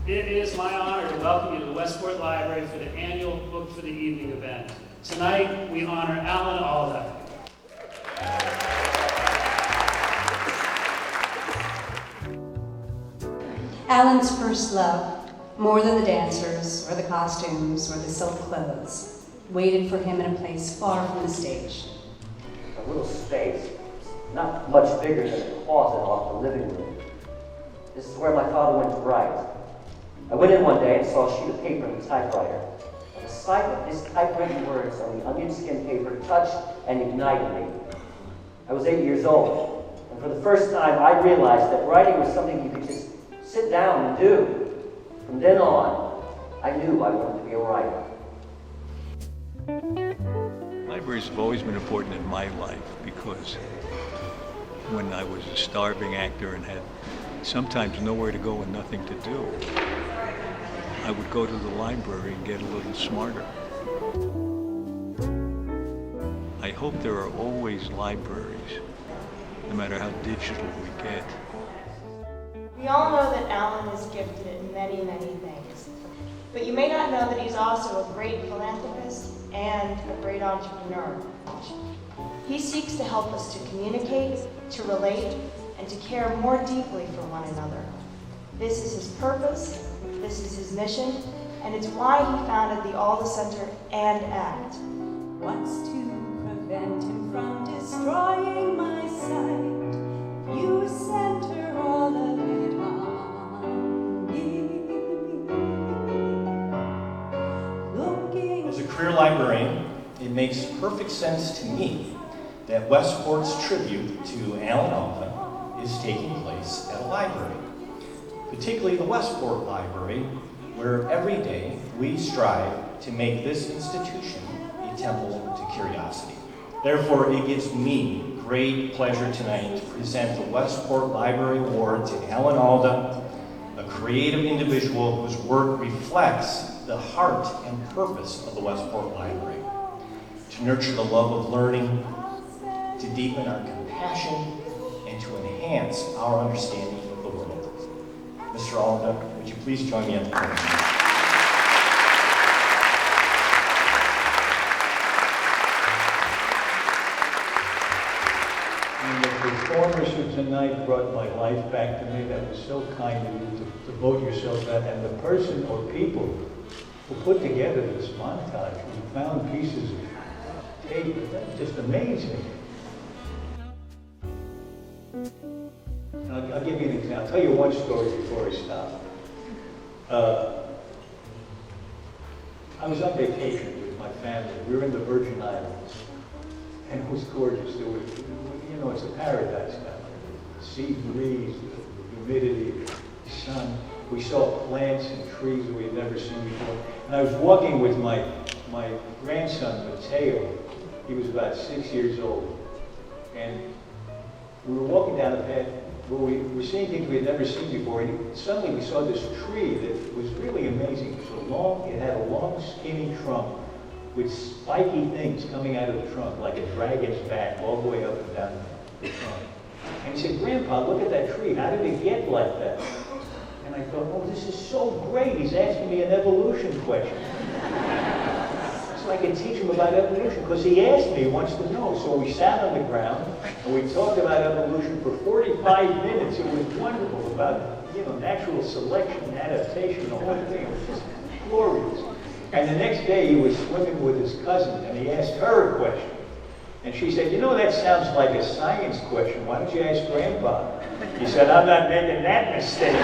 It is my honor to welcome you to the Westport Library for the annual Book for the Evening event. Tonight, we honor Alan Alda. Alan's first love, more than the dancers or the costumes or the silk clothes, waited for him in a place far from the stage. A little space, not much bigger than a closet off the living room. This is where my father went to write. I went in one day and saw a sheet of paper in the typewriter. The sight of his typewritten words on the onion skin paper touched and ignited me. I was 8 years old, and for the first time I realized that writing was something you could just sit down and do. From then on, I knew I wanted to be a writer. Libraries have always been important in my life because when I was a starving actor and had sometimes nowhere to go and nothing to do, I would go to the library and get a little smarter. I hope there are always libraries, no matter how digital we get. We all know that Alan is gifted in many, many things. But you may not know that he's also a great philanthropist and a great entrepreneur. He seeks to help us to communicate, to relate, and to care more deeply for one another. This is his purpose, this is his mission, and it's why he founded the Alda Center and Act. What's to prevent him from destroying my sight? You center all of it on me. As a career librarian, it makes perfect sense to me that Westport's tribute to Alan Alda is taking place at a library, particularly the Westport Library, where every day we strive to make this institution a temple to curiosity. Therefore, it gives me great pleasure tonight to present the Westport Library Award to Alan Alda, a creative individual whose work reflects the heart and purpose of the Westport Library, to nurture the love of learning, to deepen our compassion, and to enhance our understanding of the world. Mr. Alda, would you please join me at the podium? And the performers who tonight brought my life back to me, that was so kind of you to devote yourself to that, and the person or people who put together this montage, who found pieces of tape, that's just amazing. I'll give you an example. I'll tell you one story before I stop. I was on vacation with my family. We were in the Virgin Islands, and it was gorgeous. There was, you know, it's a paradise down there. The sea breeze, the humidity, the sun. We saw plants and trees that we had never seen before. And I was walking with my grandson, Mateo. He was about 6 years old. And we were walking down the path where we were seeing things we had never seen before, and suddenly we saw this tree that was really amazing. It had a long, skinny trunk with spiky things coming out of the trunk, like a dragon's back, all the way up and down the trunk. And he said, "Grandpa, look at that tree. How did it get like that?" And I thought, oh, this is so great. He's asking me an evolution question. So I can teach him about evolution, because he asked me, he wants to know. So we sat on the ground, and we talked about evolution for 45 minutes. It was wonderful, about, you know, natural selection, adaptation, the whole thing. It was just glorious. And the next day, he was swimming with his cousin, and he asked her a question. And she said, "You know, that sounds like a science question. Why don't you ask Grandpa?" He said, "I'm not making that mistake."